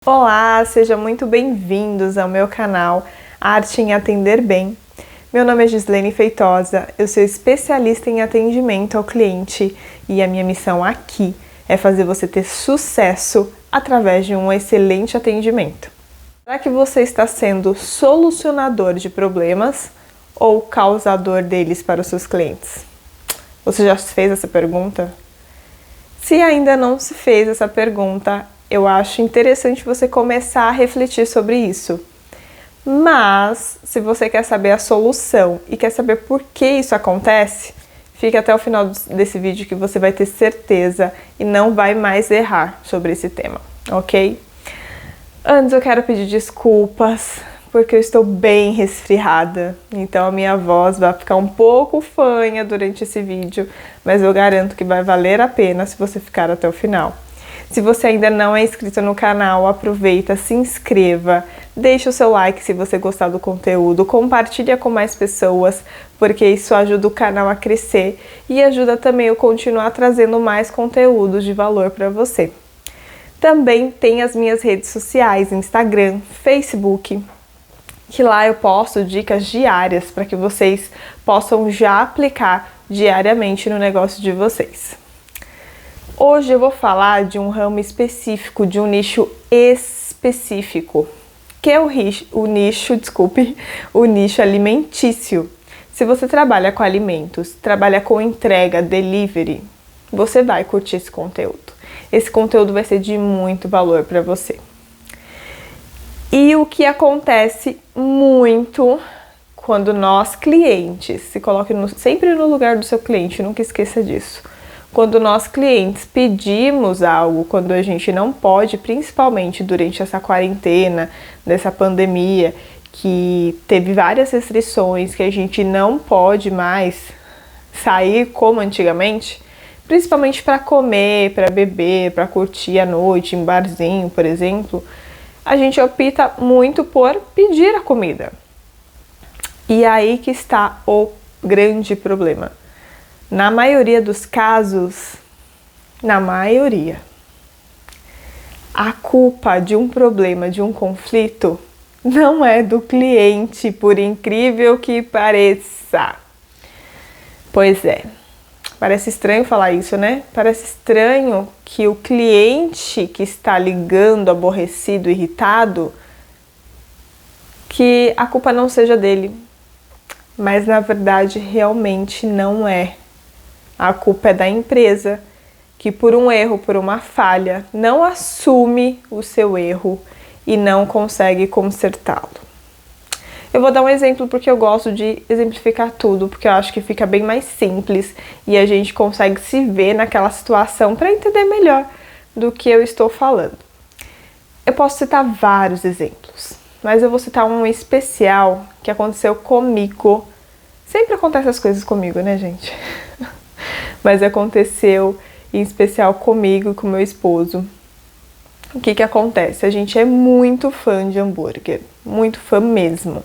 Olá, sejam muito bem-vindos ao meu canal Arte em Atender Bem. Meu nome é Gislene Feitosa, eu sou especialista em atendimento ao cliente e a minha missão aqui é fazer você ter sucesso através de um excelente atendimento. Será que você está sendo solucionador de problemas ou causador deles para os seus clientes? Você já se fez essa pergunta? Se ainda não se fez essa pergunta, eu acho interessante você começar a refletir sobre isso. Mas, se você quer saber a solução e quer saber por que isso acontece, fique até o final desse vídeo que você vai ter certeza e não vai mais errar sobre esse tema, ok? Antes eu quero pedir desculpas, porque eu estou bem resfriada, então a minha voz vai ficar um pouco fanha durante esse vídeo, mas eu garanto que vai valer a pena se você ficar até o final. Se você ainda não é inscrito no canal, aproveita, se inscreva, deixe o seu like se você gostar do conteúdo, compartilha com mais pessoas, porque isso ajuda o canal a crescer e ajuda também eu continuar trazendo mais conteúdos de valor para você. Também tem as minhas redes sociais, Instagram, Facebook, que lá eu posto dicas diárias para que vocês possam já aplicar diariamente no negócio de vocês. Hoje eu vou falar de um ramo específico, de um nicho específico, que é o nicho alimentício. Se você trabalha com alimentos, trabalha com entrega, delivery, você vai curtir esse conteúdo. Esse conteúdo vai ser de muito valor para você. E o que acontece muito quando nós clientes, se coloque sempre no lugar do seu cliente, nunca esqueça disso. Quando nós clientes pedimos algo, quando a gente não pode, principalmente durante essa quarentena, dessa pandemia, que teve várias restrições, que a gente não pode mais sair como antigamente, principalmente para comer, para beber, para curtir à noite, em barzinho, por exemplo, a gente opta muito por pedir a comida. E aí que está o grande problema. Na maioria dos casos, a culpa de um problema, de um conflito, não é do cliente, por incrível que pareça. Pois é, parece estranho falar isso, né? Parece estranho que o cliente que está ligando, aborrecido, irritado, que a culpa não seja dele. Mas na verdade realmente não é. A culpa é da empresa, que por um erro, por uma falha, não assume o seu erro e não consegue consertá-lo. Eu vou dar um exemplo porque eu gosto de exemplificar tudo, porque eu acho que fica bem mais simples e a gente consegue se ver naquela situação para entender melhor do que eu estou falando. Eu posso citar vários exemplos, mas eu vou citar um especial que aconteceu comigo. Sempre acontecem as coisas comigo, né, gente? Mas aconteceu em especial comigo e com meu esposo. O que acontece? A gente é muito fã de hambúrguer, muito fã mesmo.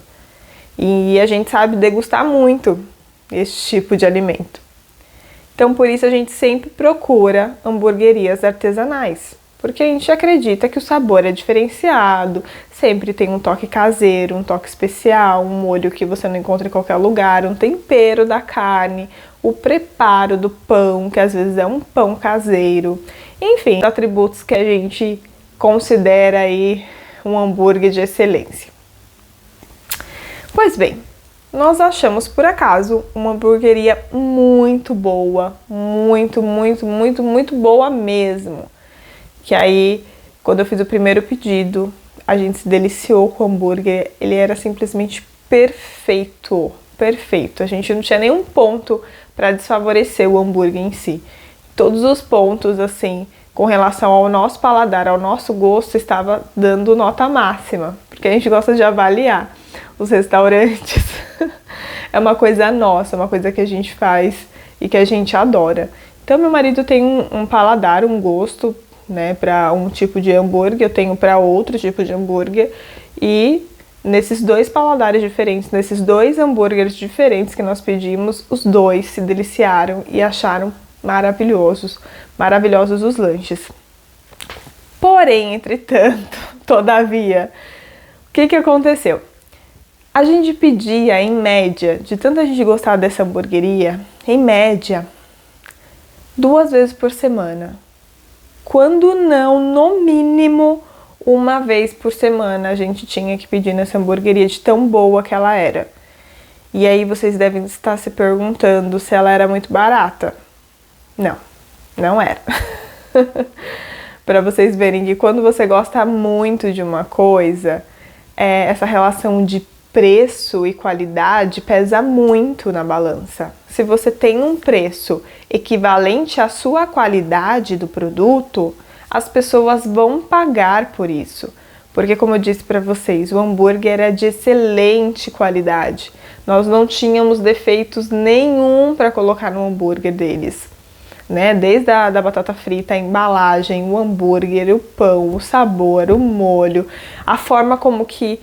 E a gente sabe degustar muito esse tipo de alimento. Então, por isso a gente sempre procura hamburguerias artesanais, porque a gente acredita que o sabor é diferenciado, sempre tem um toque caseiro, um toque especial, um molho que você não encontra em qualquer lugar, um tempero da carne, o preparo do pão, que às vezes é um pão caseiro, enfim, atributos que a gente considera aí um hambúrguer de excelência. Pois bem, nós achamos por acaso uma hamburgueria muito boa, muito boa mesmo. Que aí, quando eu fiz o primeiro pedido, a gente se deliciou com o hambúrguer, ele era simplesmente perfeito, perfeito. A gente não tinha nenhum ponto para desfavorecer o hambúrguer em si. Todos os pontos, assim, com relação ao nosso paladar, ao nosso gosto, estava dando nota máxima, porque a gente gosta de avaliar os restaurantes. É uma coisa nossa, uma coisa que a gente faz e que a gente adora. Então, meu marido tem um paladar, um gosto, né, para um tipo de hambúrguer, eu tenho para outro tipo de hambúrguer, e nesses dois paladares diferentes, nesses dois hambúrgueres diferentes que nós pedimos, os dois se deliciaram e acharam maravilhosos os lanches. Porém, entretanto, todavia, o que aconteceu? A gente pedia, em média, de tanta gente gostar dessa hamburgueria, em média, 2 vezes por semana. Quando não, no mínimo, 1 vez por semana a gente tinha que pedir nessa hamburgueria de tão boa que ela era. E aí vocês devem estar se perguntando se ela era muito barata. Não, não era. Para vocês verem que quando você gosta muito de uma coisa, essa relação de preço e qualidade pesa muito na balança. Se você tem um preço equivalente à sua qualidade do produto, as pessoas vão pagar por isso. Porque, como eu disse para vocês, o hambúrguer é de excelente qualidade. Nós não tínhamos defeitos nenhum para colocar no hambúrguer deles, né? Desde a batata frita, a embalagem, o hambúrguer, o pão, o sabor, o molho, a forma como que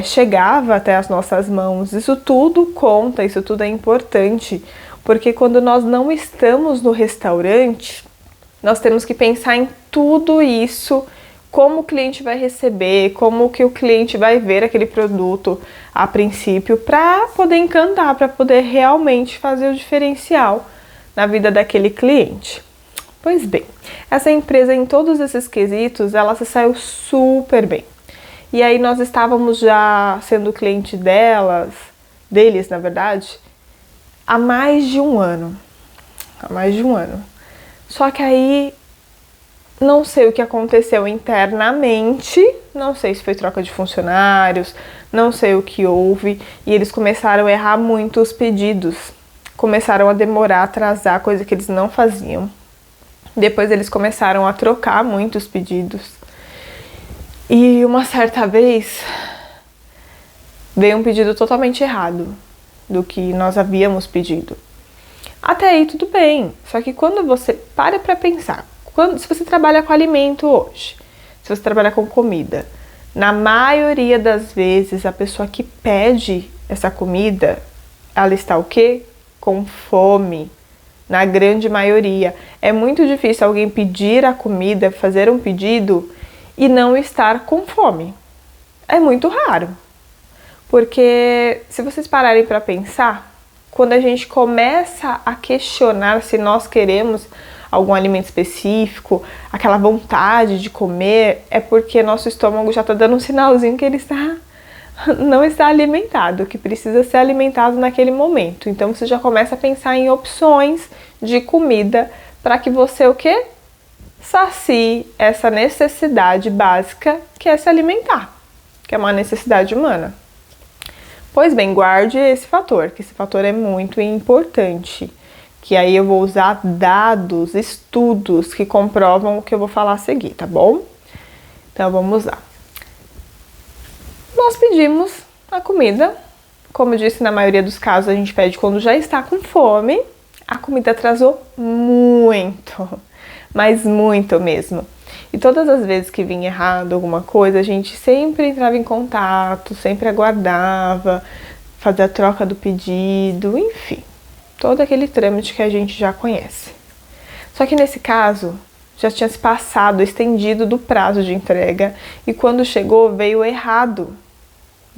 chegava até as nossas mãos, isso tudo conta, isso tudo é importante, porque quando nós não estamos no restaurante, nós temos que pensar em tudo isso, como o cliente vai receber, como que o cliente vai ver aquele produto a princípio, para poder encantar, para poder realmente fazer o diferencial na vida daquele cliente. Pois bem, essa empresa em todos esses quesitos, ela se saiu super bem. E aí nós estávamos já sendo cliente deles, na verdade, há mais de um ano. Há mais de um ano. Só que aí, não sei o que aconteceu internamente, não sei se foi troca de funcionários, não sei o que houve, e eles começaram a errar muito os pedidos. Começaram a demorar, atrasar, coisa que eles não faziam. Depois eles começaram a trocar muitos pedidos. E uma certa vez veio um pedido totalmente errado do que nós havíamos pedido. Até aí tudo bem, só que quando você para pensar, se você trabalha com alimento hoje, se você trabalha com comida, na maioria das vezes a pessoa que pede essa comida, ela está o quê? Com fome. Na grande maioria. É muito difícil alguém pedir a comida, fazer um pedido e não estar com fome. É muito raro. Porque se vocês pararem para pensar, quando a gente começa a questionar se nós queremos algum alimento específico, aquela vontade de comer, é porque nosso estômago já está dando um sinalzinho que ele não está alimentado, que precisa ser alimentado naquele momento. Então você já começa a pensar em opções de comida para que você o quê? Sacie essa necessidade básica que é se alimentar, que é uma necessidade humana. Pois bem, guarde esse fator, que esse fator é muito importante, que aí eu vou usar dados, estudos que comprovam o que eu vou falar a seguir, tá bom? Então vamos lá. Nós pedimos a comida, como eu disse, na maioria dos casos a gente pede quando já está com fome. A comida atrasou muito, mas muito mesmo. E todas as vezes que vinha errado alguma coisa, a gente sempre entrava em contato, sempre aguardava, fazia a troca do pedido, enfim, todo aquele trâmite que a gente já conhece. Só que nesse caso, já tinha se passado, estendido do prazo de entrega, e quando chegou veio errado.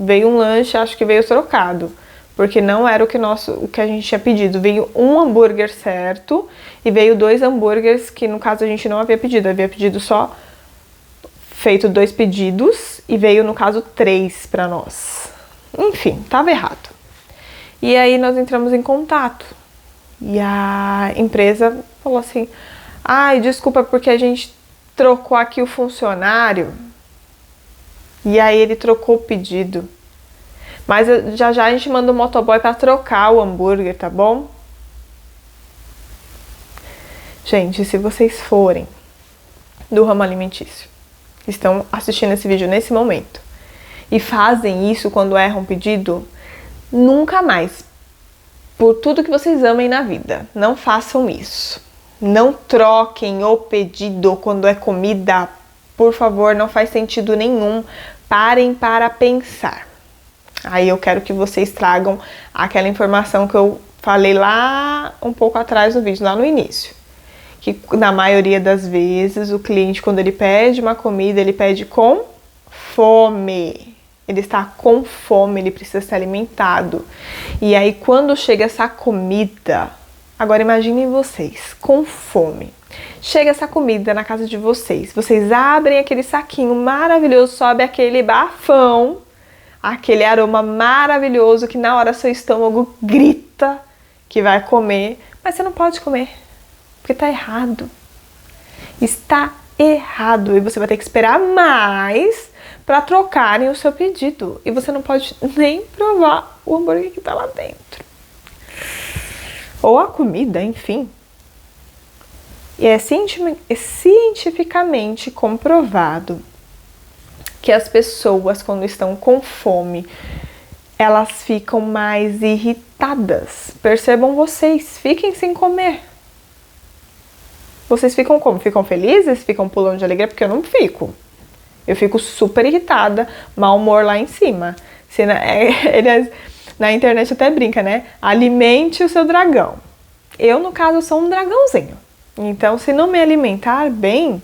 Veio um lanche, acho que veio trocado, porque não era o que a gente tinha pedido. Veio um hambúrguer certo e veio 2 hambúrgueres que no caso a gente não havia pedido só feito 2 pedidos e veio no caso 3 para nós. Enfim, tava errado. E aí nós entramos em contato e a empresa falou assim: ai, desculpa, porque a gente trocou aqui o funcionário. E aí ele trocou o pedido. Mas já a gente manda o motoboy para trocar o hambúrguer, tá bom? Gente, se vocês forem do ramo alimentício, estão assistindo esse vídeo nesse momento e fazem isso quando erram um pedido, nunca mais, por tudo que vocês amem na vida, não façam isso. Não troquem o pedido quando é comida. Por favor, não faz sentido nenhum. Parem para pensar. Aí eu quero que vocês tragam aquela informação que eu falei lá um pouco atrás no vídeo, lá no início. que na maioria das vezes o cliente, quando ele pede uma comida, ele pede com fome. Ele está com fome, ele precisa ser alimentado. E aí quando chega essa comida, agora imaginem vocês, com fome. Chega essa comida na casa de vocês, vocês abrem aquele saquinho maravilhoso, sobe aquele bafão, aquele aroma maravilhoso que na hora seu estômago grita que vai comer, mas você não pode comer, porque tá errado. Está errado e você vai ter que esperar mais para trocarem o seu pedido. E você não pode nem provar o hambúrguer que tá lá dentro. Ou a comida, enfim. E é cientificamente comprovado que as pessoas, quando estão com fome, elas ficam mais irritadas. Percebam vocês, fiquem sem comer. Vocês ficam como? Ficam felizes? Ficam pulando de alegria? Porque eu não fico. Eu fico super irritada, mau humor lá em cima. Na internet até brinca, né? Alimente o seu dragão. Eu, no caso, sou um dragãozinho. Então, se não me alimentar bem,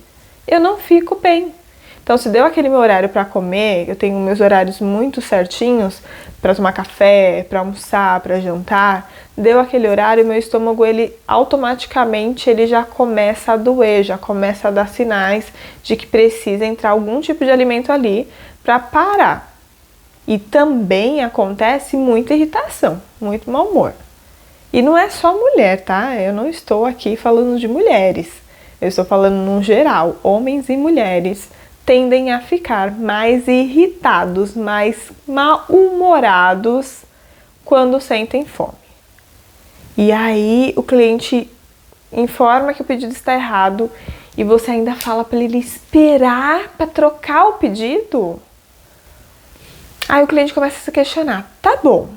eu não fico bem. Então, se deu aquele meu horário para comer, eu tenho meus horários muito certinhos para tomar café, para almoçar, para jantar. Deu aquele horário, meu estômago, ele automaticamente ele já começa a doer, já começa a dar sinais de que precisa entrar algum tipo de alimento ali para parar. E também acontece muita irritação, muito mau humor. E não é só mulher, tá? Eu não estou aqui falando de mulheres. Eu estou falando no geral, homens e mulheres tendem a ficar mais irritados, mais mal-humorados quando sentem fome. E aí o cliente informa que o pedido está errado e você ainda fala para ele esperar para trocar o pedido? Aí o cliente começa a se questionar, tá bom,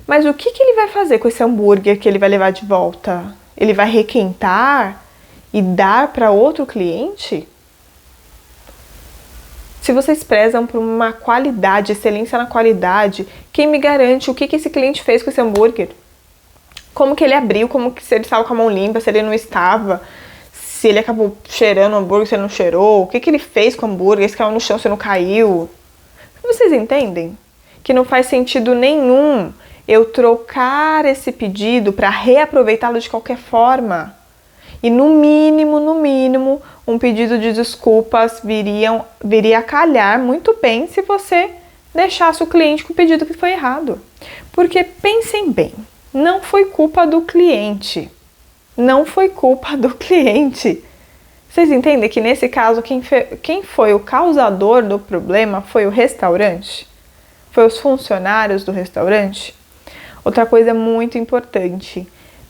mas o que ele vai fazer com esse hambúrguer que ele vai levar de volta? Ele vai requentar e dar para outro cliente? Se vocês prezam por uma qualidade, excelência na qualidade, quem me garante o que esse cliente fez com esse hambúrguer? Como que ele abriu, se ele estava com a mão limpa, se ele não estava, se ele acabou cheirando o hambúrguer, se ele não cheirou, o que ele fez com o hambúrguer, se caiu no chão, se não caiu. Vocês entendem? Que não faz sentido nenhum eu trocar esse pedido para reaproveitá-lo de qualquer forma. E no mínimo, um pedido de desculpas viria a calhar muito bem se você deixasse o cliente com o pedido que foi errado. Porque pensem bem, não foi culpa do cliente. Não foi culpa do cliente. Vocês entendem que nesse caso quem foi o causador do problema foi o restaurante? Foi os funcionários do restaurante? Outra coisa muito importante.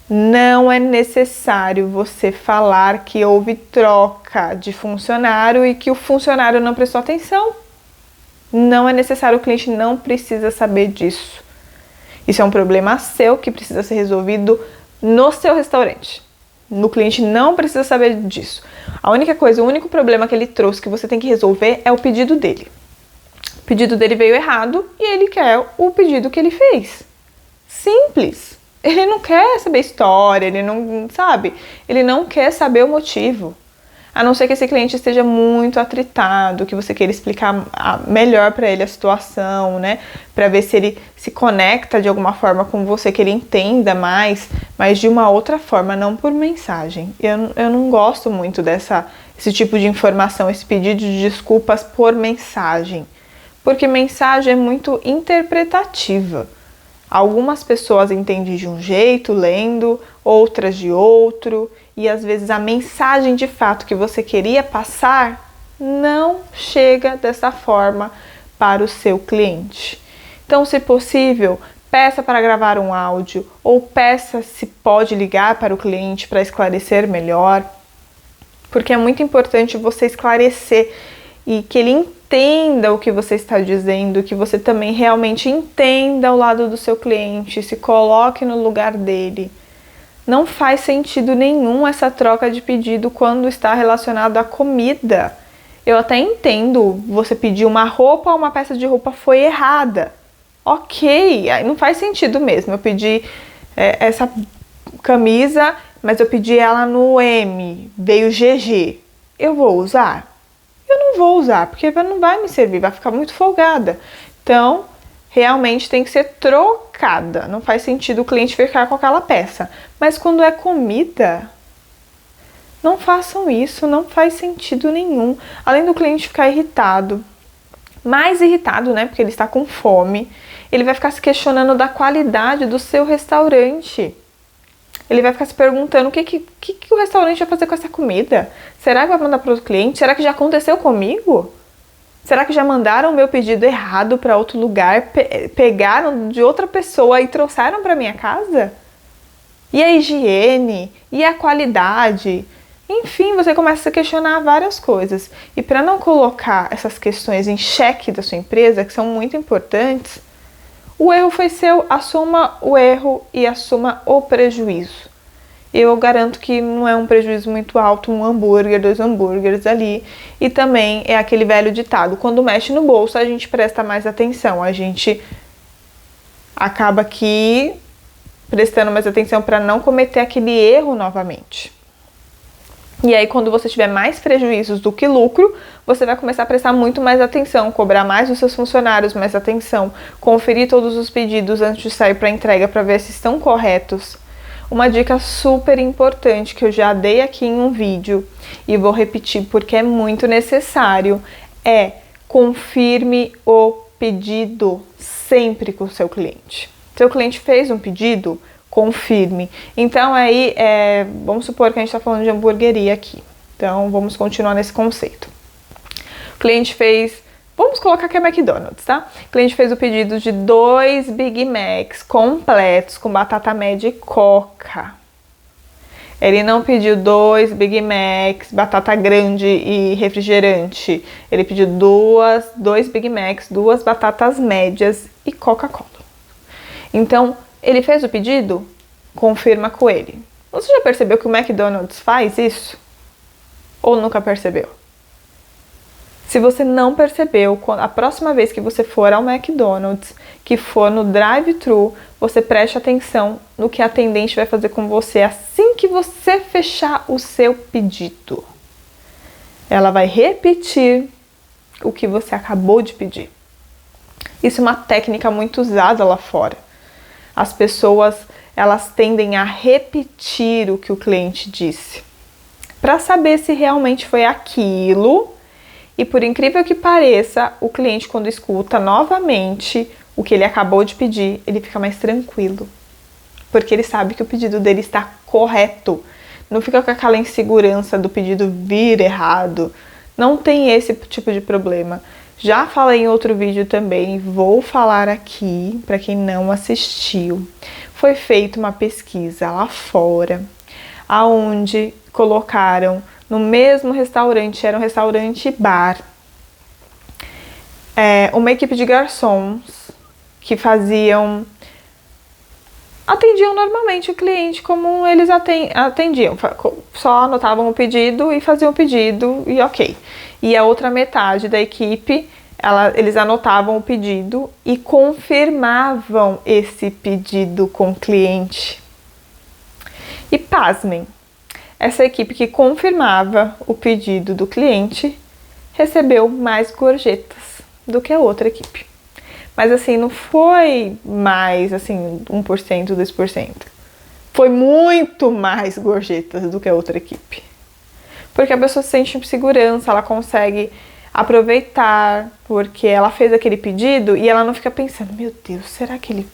Não é necessário você falar que houve troca de funcionário e que o funcionário não prestou atenção. Não é necessário, o cliente não precisa saber disso. Isso é um problema seu que precisa ser resolvido no seu restaurante. O cliente não precisa saber disso. A única coisa, o único problema que ele trouxe que você tem que resolver é o pedido dele. O pedido dele veio errado e ele quer o pedido que ele fez. Simples. Ele não quer saber história, ele não, sabe? Ele não quer saber o motivo. A não ser que esse cliente esteja muito atritado, que você queira explicar melhor para ele a situação, né? Para ver se ele se conecta de alguma forma com você, que ele entenda mais, mas de uma outra forma, não por mensagem. Eu não gosto muito esse tipo de informação, esse pedido de desculpas por mensagem. Porque mensagem é muito interpretativa. Algumas pessoas entendem de um jeito, lendo, outras de outro, e às vezes a mensagem de fato que você queria passar não chega dessa forma para o seu cliente. Então, se possível, peça para gravar um áudio ou peça se pode ligar para o cliente para esclarecer melhor, porque é muito importante você esclarecer e que ele entenda o que você está dizendo, que você também realmente entenda o lado do seu cliente, se coloque no lugar dele. Não faz sentido nenhum essa troca de pedido quando está relacionado à comida. Eu até entendo, você pedir uma roupa ou uma peça de roupa foi errada. Ok, não faz sentido mesmo. Eu pedi essa camisa mas eu pedi ela no M, veio GG. Eu vou usar? Eu não vou usar, porque não vai me servir, vai ficar muito folgada. Então, realmente tem que ser trocada. Não faz sentido o cliente ficar com aquela peça. Mas quando é comida, não façam isso, não faz sentido nenhum. Além do cliente ficar irritado, mais irritado, né? Porque ele está com fome, ele vai ficar se questionando da qualidade do seu restaurante. Ele vai ficar se perguntando o que o restaurante vai fazer com essa comida. Será que vai mandar para o cliente? Será que já aconteceu comigo? Será que já mandaram o meu pedido errado para outro lugar, pegaram de outra pessoa e trouxeram para minha casa? E a higiene? E a qualidade? Enfim, você começa a se questionar várias coisas. E para não colocar essas questões em xeque da sua empresa, que são muito importantes, o erro foi seu, assuma o erro e assuma o prejuízo. Eu garanto que não é um prejuízo muito alto, um hambúrguer, 2 hambúrgueres ali. E também é aquele velho ditado, quando mexe no bolso a gente presta mais atenção, a gente acaba aqui prestando mais atenção para não cometer aquele erro novamente. E aí, quando você tiver mais prejuízos do que lucro, você vai começar a prestar muito mais atenção, cobrar mais dos seus funcionários, mais atenção, conferir todos os pedidos antes de sair para entrega para ver se estão corretos. Uma dica super importante que eu já dei aqui em um vídeo e vou repetir porque é muito necessário é confirme o pedido sempre com o seu cliente. Seu cliente fez um pedido, confirme. Então aí, vamos supor que a gente está falando de hamburgueria aqui. Então vamos continuar nesse conceito. O cliente fez, vamos colocar que é McDonald's, tá? O cliente fez o pedido de 2 Big Macs completos com batata média e coca. Ele não pediu 2 Big Macs, batata grande e refrigerante. Ele pediu 2 Big Macs, 2 batatas médias e Coca-Cola. Então, ele fez o pedido? Confirma com ele. Você já percebeu que o McDonald's faz isso? Ou nunca percebeu? Se você não percebeu, a próxima vez que você for ao McDonald's, que for no drive-thru, você preste atenção no que a atendente vai fazer com você assim que você fechar o seu pedido. Ela vai repetir o que você acabou de pedir. Isso é uma técnica muito usada lá fora. As pessoas, elas tendem a repetir o que o cliente disse, para saber se realmente foi aquilo. E por incrível que pareça, o cliente, quando escuta novamente o que ele acabou de pedir, ele fica mais tranquilo, porque ele sabe que o pedido dele está correto. Não fica com aquela insegurança do pedido vir errado. Não tem esse tipo de problema. Já falei em outro vídeo também, vou falar aqui para quem não assistiu. Foi feita uma pesquisa lá fora, aonde colocaram no mesmo restaurante, era um restaurante bar, uma equipe de garçons que atendiam normalmente o cliente como eles atendiam, só anotavam o pedido e faziam o pedido e ok. E a outra metade da equipe, eles anotavam o pedido e confirmavam esse pedido com o cliente. E pasmem, essa equipe que confirmava o pedido do cliente recebeu mais gorjetas do que a outra equipe. Mas assim, não foi mais assim 1%, 2%. Foi muito mais gorjetas do que a outra equipe. Porque a pessoa se sente em segurança, ela consegue aproveitar, porque ela fez aquele pedido e ela não fica pensando, meu Deus, será que ele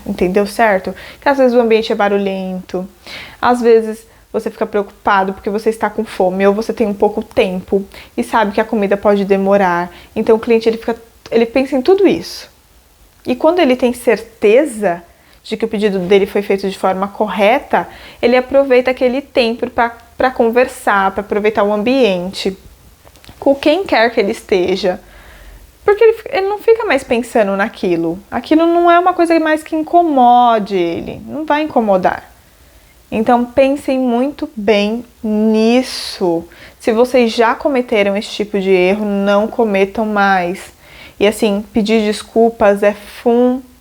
entendeu certo? Porque às vezes o ambiente é barulhento, às vezes você fica preocupado porque você está com fome ou você tem um pouco tempo e sabe que a comida pode demorar. Então o cliente ele pensa em tudo isso. E quando ele tem certeza de que o pedido dele foi feito de forma correta, ele aproveita aquele tempo para conversar, para aproveitar o ambiente com quem quer que ele esteja. Porque ele não fica mais pensando naquilo. Aquilo não é uma coisa mais que incomode ele, não vai incomodar. Então pensem muito bem nisso. Se vocês já cometeram esse tipo de erro, não cometam mais. E assim, pedir desculpas é fundamental.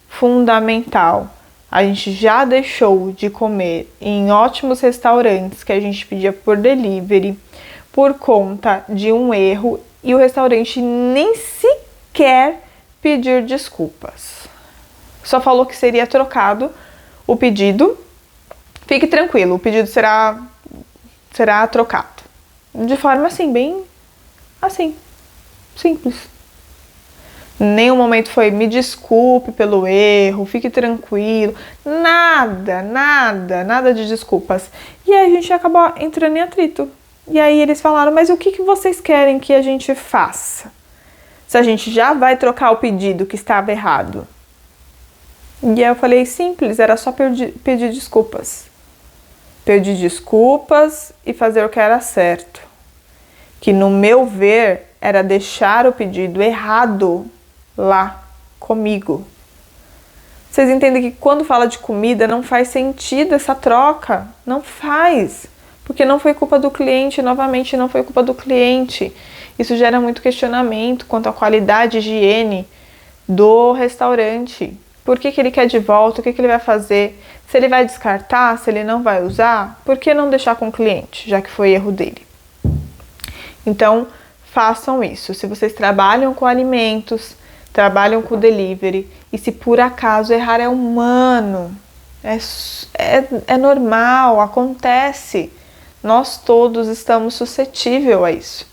Fundamental. A gente já deixou de comer em ótimos restaurantes que a gente pedia por delivery por conta de um erro e o restaurante nem sequer pedir desculpas. Só falou que seria trocado o pedido. Fique tranquilo, o pedido será trocado. De forma assim, bem assim, simples. Em nenhum momento foi me desculpe pelo erro, fique tranquilo. Nada de desculpas. E aí a gente acabou entrando em atrito. E aí eles falaram, mas o que vocês querem que a gente faça? Se a gente já vai trocar o pedido que estava errado. E aí eu falei, simples, era só pedir desculpas. Pedir desculpas e fazer o que era certo. Que no meu ver, era deixar o pedido errado lá comigo. Vocês entendem que quando fala de comida não faz sentido essa troca? Não faz. Porque não foi culpa do cliente, novamente não foi culpa do cliente. Isso gera muito questionamento quanto à qualidade e higiene do restaurante. Por que ele quer de volta? O que ele vai fazer? Se ele vai descartar? Se ele não vai usar? Por que não deixar com o cliente, já que foi erro dele? Então, façam isso. Se vocês trabalham com alimentos, trabalham com delivery, e se por acaso errar é humano, é normal, acontece. Nós todos estamos suscetíveis a isso.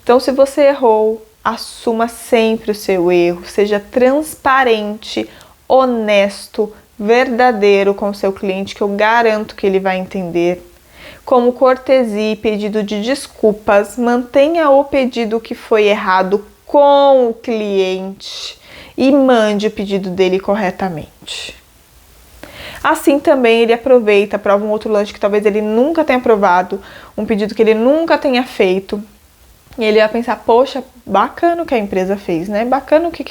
Então, se você errou, assuma sempre o seu erro, seja transparente, honesto, verdadeiro com o seu cliente, que eu garanto que ele vai entender. Como cortesia e pedido de desculpas, mantenha o pedido que foi errado com o cliente e mande o pedido dele corretamente. Assim também ele aproveita, prova um outro lanche que talvez ele nunca tenha provado, um pedido que ele nunca tenha feito. E ele vai pensar, poxa, bacana o que a empresa fez, né? Bacana o que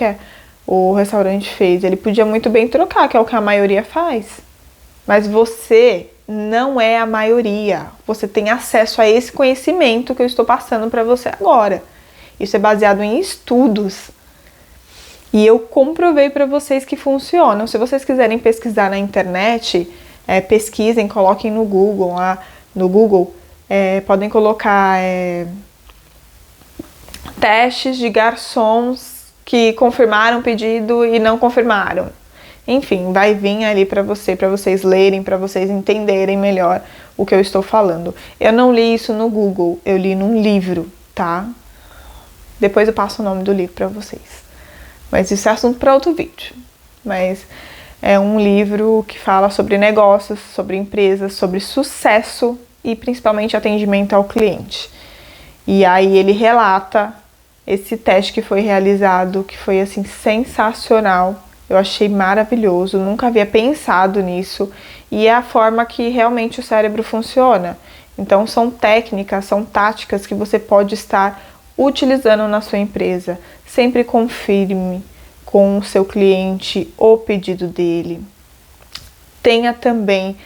o restaurante fez. Ele podia muito bem trocar, que é o que a maioria faz. Mas você não é a maioria. Você tem acesso a esse conhecimento que eu estou passando para você agora. Isso é baseado em estudos. E eu comprovei para vocês que funcionam. Se vocês quiserem pesquisar na internet, pesquisem, coloquem no Google. Lá no Google, podem colocar testes de garçons que confirmaram o pedido e não confirmaram. Enfim, vai vir ali para vocês lerem, para vocês entenderem melhor o que eu estou falando. Eu não li isso no Google, eu li num livro, tá? Depois eu passo o nome do livro para vocês. Mas isso é assunto para outro vídeo. Mas é um livro que fala sobre negócios, sobre empresas, sobre sucesso e principalmente atendimento ao cliente. E aí ele relata esse teste que foi realizado, que foi assim sensacional. Eu achei maravilhoso, nunca havia pensado nisso e é a forma que realmente o cérebro funciona. Então são técnicas, são táticas que você pode estar utilizando na sua empresa. Sempre confirme com o seu cliente o pedido dele. Tenha também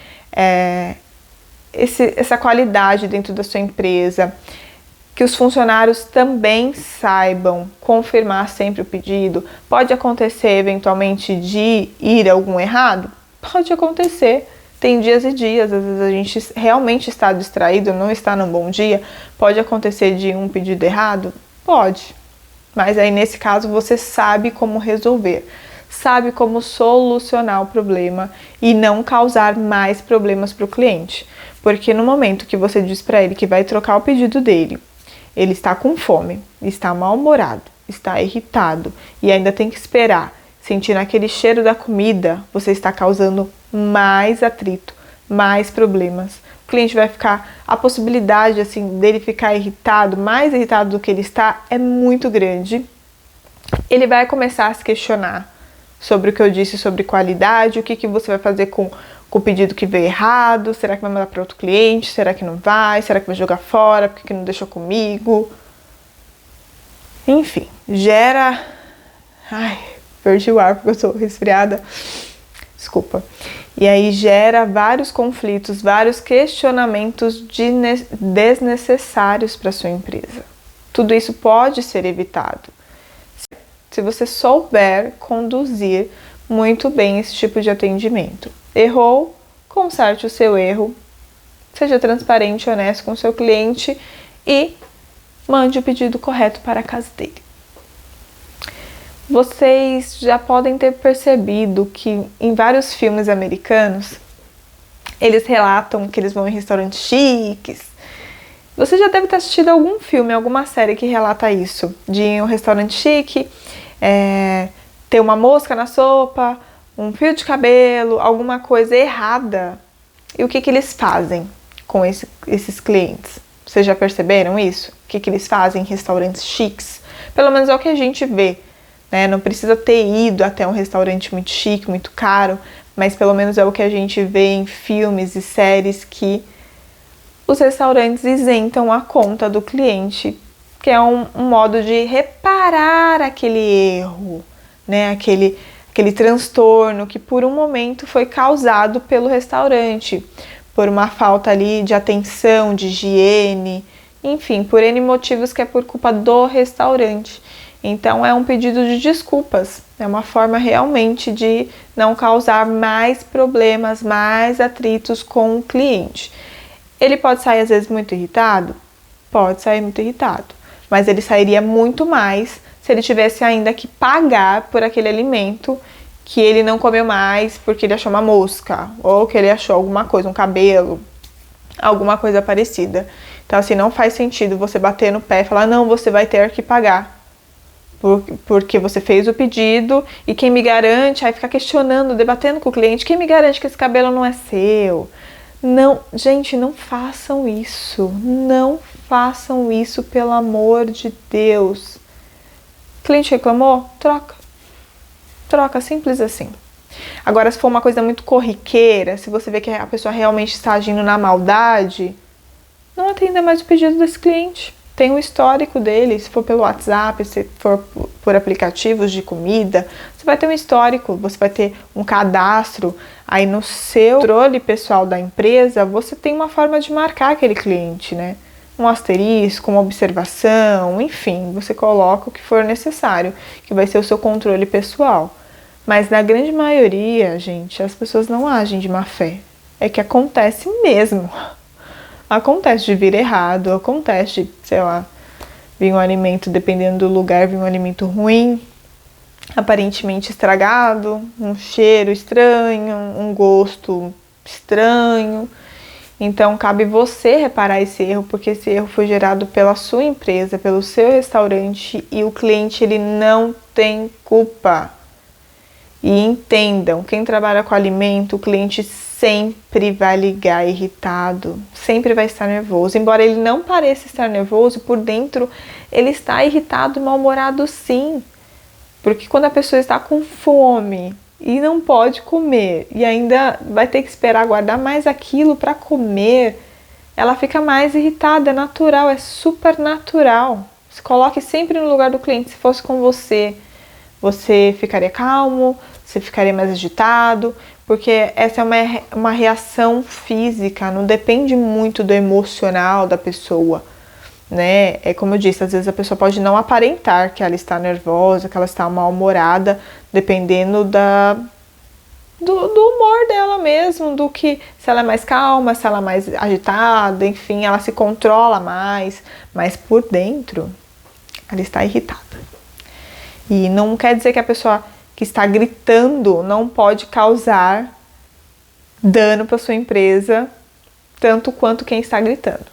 essa qualidade dentro da sua empresa. Que os funcionários também saibam confirmar sempre o pedido. Pode acontecer, eventualmente, de ir algum errado? Pode acontecer. Tem dias e dias, às vezes a gente realmente está distraído, não está num bom dia. Pode acontecer de um pedido errado? Pode. Mas aí, nesse caso, você sabe como resolver. Sabe como solucionar o problema e não causar mais problemas para o cliente. Porque no momento que você diz para ele que vai trocar o pedido dele, ele está com fome, está mal-humorado, está irritado e ainda tem que esperar. Sentindo aquele cheiro da comida, você está causando mais atrito, mais problemas. O cliente vai ficar, a possibilidade assim dele ficar irritado, mais irritado do que ele está, é muito grande. Ele vai começar a se questionar sobre o que eu disse sobre qualidade, o que você vai fazer com o pedido que veio errado, será que vai mandar para outro cliente, será que não vai, será que vai jogar fora, porque não deixou comigo. Enfim, gera... Ai, perdi o ar porque eu sou resfriada. Desculpa. E aí gera vários conflitos, vários questionamentos desnecessários para sua empresa. Tudo isso pode ser evitado se você souber conduzir muito bem esse tipo de atendimento. Errou? Conserte o seu erro, seja transparente e honesto com o seu cliente e mande o pedido correto para a casa dele. Vocês já podem ter percebido que em vários filmes americanos, eles relatam que eles vão em restaurantes chiques. Você já deve ter assistido algum filme, alguma série que relata isso, de ir em um restaurante chique, ter uma mosca na sopa, um fio de cabelo, alguma coisa errada. E o que eles fazem com esses clientes? Vocês já perceberam isso? O que eles fazem em restaurantes chiques? Pelo menos é o que a gente vê, né? Não precisa ter ido até um restaurante muito chique, muito caro, mas pelo menos é o que a gente vê em filmes e séries, que os restaurantes isentam a conta do cliente, que é um modo de reparar aquele erro, né? Aquele transtorno que por um momento foi causado pelo restaurante, por uma falta ali de atenção, de higiene, enfim, por N motivos que é por culpa do restaurante. Então é um pedido de desculpas, é uma forma realmente de não causar mais problemas, mais atritos com o cliente. Ele pode sair às vezes muito irritado? Pode sair muito irritado, mas ele sairia muito mais se ele tivesse ainda que pagar por aquele alimento que ele não comeu mais porque ele achou uma mosca, ou que ele achou alguma coisa, um cabelo, alguma coisa parecida. Então assim, não faz sentido você bater no pé e falar, não, você vai ter que pagar, porque você fez o pedido e quem me garante, aí ficar questionando, debatendo com o cliente, quem me garante que esse cabelo não é seu? Não, gente, não façam isso, não façam isso, pelo amor de Deus. O cliente reclamou? Troca, simples assim. Agora, se for uma coisa muito corriqueira, se você vê que a pessoa realmente está agindo na maldade, não atenda mais o pedido desse cliente. Tem um histórico dele, se for pelo WhatsApp, se for por aplicativos de comida, você vai ter um histórico, você vai ter um cadastro. Aí no seu controle pessoal da empresa, você tem uma forma de marcar aquele cliente, né? Um asterisco, uma observação, enfim, você coloca o que for necessário, que vai ser o seu controle pessoal. Mas na grande maioria, gente, as pessoas não agem de má fé. É que acontece mesmo. Acontece de vir errado, acontece de, sei lá, vir um alimento, dependendo do lugar, vir um alimento ruim, aparentemente estragado, um cheiro estranho, um gosto estranho. Então, cabe você reparar esse erro, porque esse erro foi gerado pela sua empresa, pelo seu restaurante, e o cliente, ele não tem culpa. E entendam, quem trabalha com alimento, o cliente sempre vai ligar irritado, sempre vai estar nervoso. Embora ele não pareça estar nervoso, por dentro ele está irritado e mal-humorado sim. Porque quando a pessoa está com fome e não pode comer e ainda vai ter que esperar guardar mais aquilo para comer, ela fica mais irritada, é natural, é super natural. Se coloque sempre no lugar do cliente. Se fosse com você, você ficaria calmo, você ficaria mais agitado, porque essa é uma reação física, não depende muito do emocional da pessoa, né? É como eu disse, às vezes a pessoa pode não aparentar que ela está nervosa, que ela está mal-humorada, dependendo do humor dela mesmo, do que, se ela é mais calma, se ela é mais agitada, enfim, ela se controla mais, mas por dentro ela está irritada. E não quer dizer que a pessoa que está gritando não pode causar dano para sua empresa, tanto quanto quem está gritando.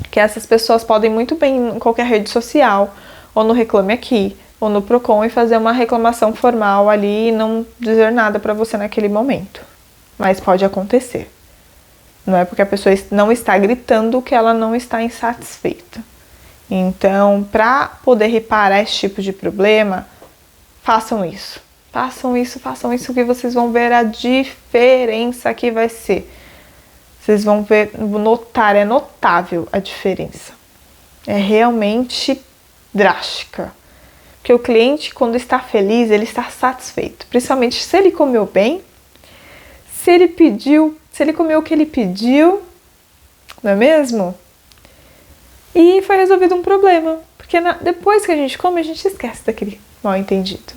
Que essas pessoas podem muito bem em qualquer rede social, ou no Reclame Aqui, ou no Procon, e fazer uma reclamação formal ali e não dizer nada para você naquele momento. Mas pode acontecer. Não é porque a pessoa não está gritando que ela não está insatisfeita. Então, para poder reparar esse tipo de problema, façam isso. Façam isso que vocês vão ver a diferença que vai ser. Vocês vão ver, notar, é notável a diferença. É realmente drástica. Porque o cliente, quando está feliz, ele está satisfeito. Principalmente se ele comeu bem, se ele comeu o que ele pediu, não é mesmo? E foi resolvido um problema. Porque depois que a gente come, a gente esquece daquele mal entendido.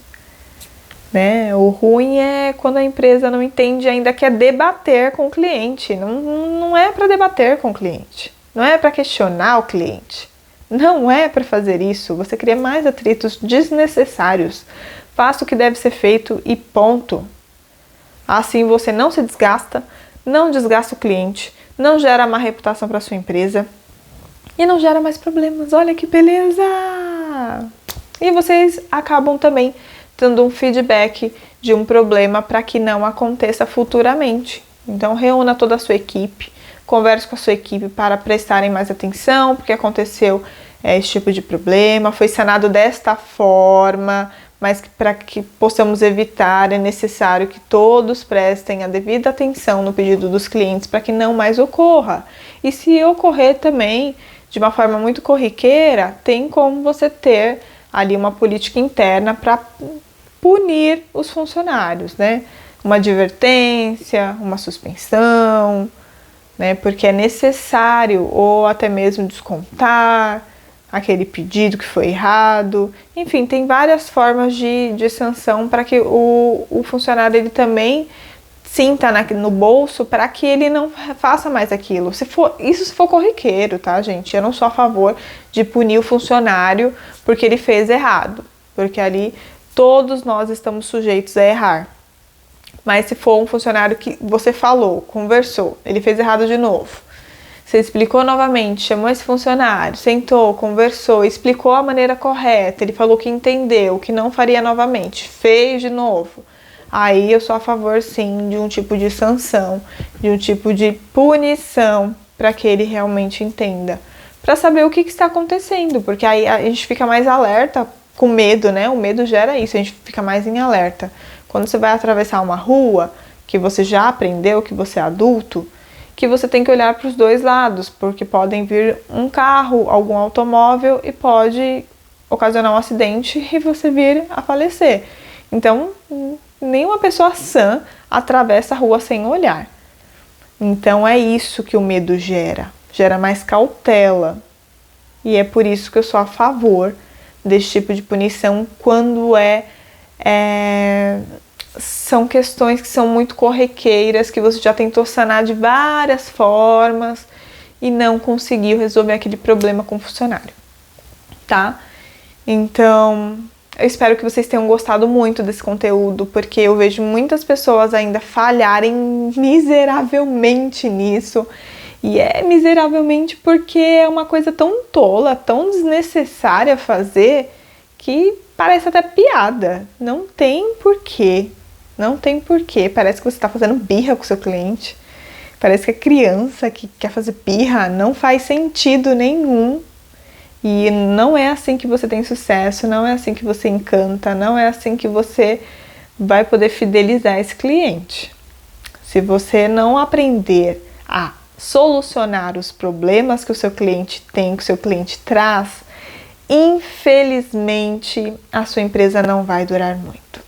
né? O ruim é quando a empresa não entende, ainda quer debater com o cliente. Não é para debater com o cliente, não é para questionar o cliente, não é para fazer isso. Você cria mais atritos desnecessários. Faça o que deve ser feito e ponto. Assim você não se desgasta, não desgasta o cliente, não gera má reputação para sua empresa e não gera mais problemas. Olha que beleza! E vocês acabam também dando um feedback de um problema para que não aconteça futuramente. Então reúna toda a sua equipe, converse com a sua equipe para prestarem mais atenção, porque aconteceu esse tipo de problema, foi sanado desta forma, mas para que possamos evitar, é necessário que todos prestem a devida atenção no pedido dos clientes para que não mais ocorra. E se ocorrer também de uma forma muito corriqueira, tem como você ter ali uma política interna para punir os funcionários, né? Uma advertência, uma suspensão, né? Porque é necessário, ou até mesmo descontar aquele pedido que foi errado. Enfim, tem várias formas de sanção para que o funcionário ele também sinta no bolso para que ele não faça mais aquilo. Se for corriqueiro, tá, gente? Eu não sou a favor de punir o funcionário porque ele fez errado, porque ali todos nós estamos sujeitos a errar. Mas se for um funcionário que você falou, conversou, ele fez errado de novo, você explicou novamente, chamou esse funcionário, sentou, conversou, explicou a maneira correta, ele falou que entendeu, que não faria novamente, fez de novo. Aí eu sou a favor, sim, de um tipo de sanção, de um tipo de punição, para que ele realmente entenda. Para saber o que está acontecendo, porque aí a gente fica mais alerta, com medo, né? O medo gera isso, a gente fica mais em alerta. Quando você vai atravessar uma rua, que você já aprendeu, que você é adulto, que você tem que olhar para os dois lados, porque podem vir um carro, algum automóvel e pode ocasionar um acidente e você vir a falecer. Então, nenhuma pessoa sã atravessa a rua sem olhar. Então, é isso que o medo gera mais cautela. E é por isso que eu sou a favor desse tipo de punição quando são questões que são muito corriqueiras, que você já tentou sanar de várias formas e não conseguiu resolver aquele problema com o funcionário, tá? Então, eu espero que vocês tenham gostado muito desse conteúdo, porque eu vejo muitas pessoas ainda falharem miseravelmente nisso. E é miseravelmente porque é uma coisa tão tola, tão desnecessária fazer, que parece até piada. Não tem porquê. Não tem porquê. Parece que você está fazendo birra com o seu cliente. Parece que é criança que quer fazer birra. Não faz sentido nenhum. E não é assim que você tem sucesso, não é assim que você encanta, não é assim que você vai poder fidelizar esse cliente. Se você não aprender a solucionar os problemas que o seu cliente tem, que o seu cliente traz, infelizmente a sua empresa não vai durar muito.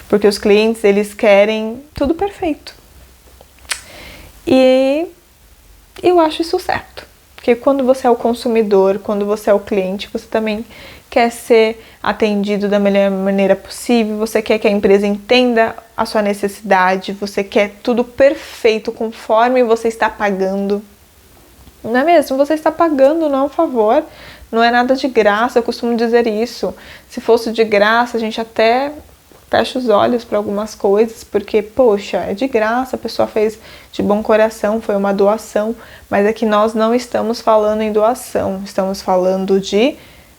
Porque os clientes, eles querem tudo perfeito. E eu acho isso certo. Porque quando você é o consumidor, quando você é o cliente, você também quer ser atendido da melhor maneira possível, você quer que a empresa entenda a sua necessidade, você quer tudo perfeito conforme você está pagando. Não é mesmo? Você está pagando, não é um favor, não é nada de graça, eu costumo dizer isso. Se fosse de graça, a gente até fecha os olhos para algumas coisas, porque, poxa, é de graça, a pessoa fez de bom coração, foi uma doação, mas é que nós não estamos falando em doação, estamos falando de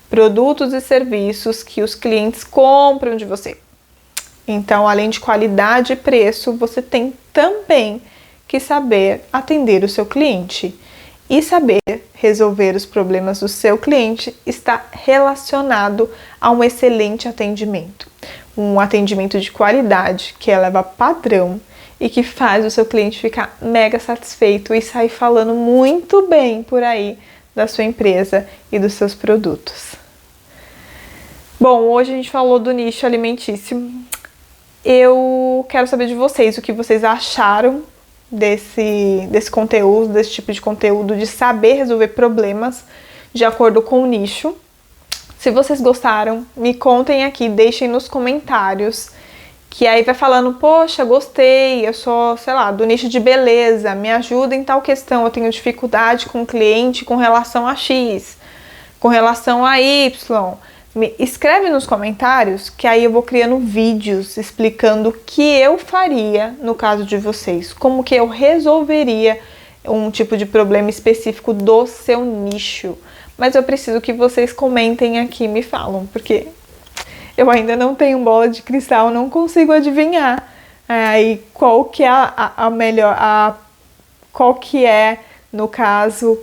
produtos e serviços que os clientes compram de você. Então, além de qualidade e preço, você tem também que saber atender o seu cliente. E saber resolver os problemas do seu cliente está relacionado a um excelente atendimento. Um atendimento de qualidade que eleva padrão e que faz o seu cliente ficar mega satisfeito e sair falando muito bem por aí da sua empresa e dos seus produtos. Bom, hoje a gente falou do nicho alimentício. Eu quero saber de vocês o que vocês acharam desse conteúdo, desse tipo de conteúdo, de saber resolver problemas de acordo com o nicho. Se vocês gostaram, me contem aqui, deixem nos comentários, que aí vai falando, poxa, gostei, eu sou, sei lá, do nicho de beleza, me ajuda em tal questão, eu tenho dificuldade com o cliente com relação a X, com relação a Y. Me escreve nos comentários, que aí eu vou criando vídeos explicando o que eu faria no caso de vocês, como que eu resolveria um tipo de problema específico do seu nicho. Mas eu preciso que vocês comentem aqui e me falam, porque eu ainda não tenho bola de cristal, não consigo adivinhar aí qual que é a melhor, qual que é, no caso.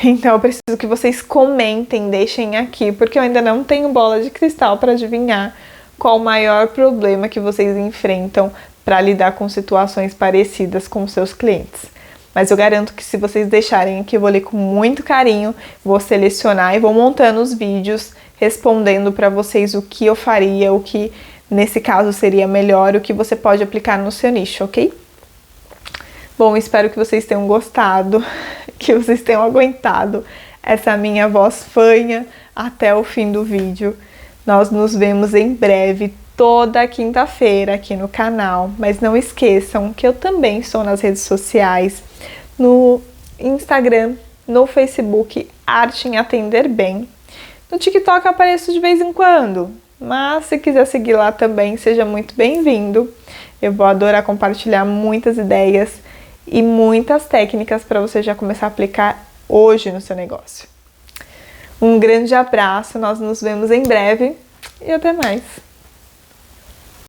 Então eu preciso que vocês comentem, deixem aqui, porque eu ainda não tenho bola de cristal para adivinhar qual o maior problema que vocês enfrentam para lidar com situações parecidas com seus clientes. Mas eu garanto que se vocês deixarem aqui, eu vou ler com muito carinho, vou selecionar e vou montando os vídeos respondendo para vocês o que eu faria, o que nesse caso seria melhor, o que você pode aplicar no seu nicho, ok? Bom, espero que vocês tenham gostado, que vocês tenham aguentado essa minha voz fanha até o fim do vídeo. Nós nos vemos em breve, toda quinta-feira aqui no canal, mas não esqueçam que eu também estou nas redes sociais, no Instagram, no Facebook, Arte em Atender Bem. No TikTok eu apareço de vez em quando, mas se quiser seguir lá também, seja muito bem-vindo. Eu vou adorar compartilhar muitas ideias e muitas técnicas para você já começar a aplicar hoje no seu negócio. Um grande abraço, nós nos vemos em breve e até mais!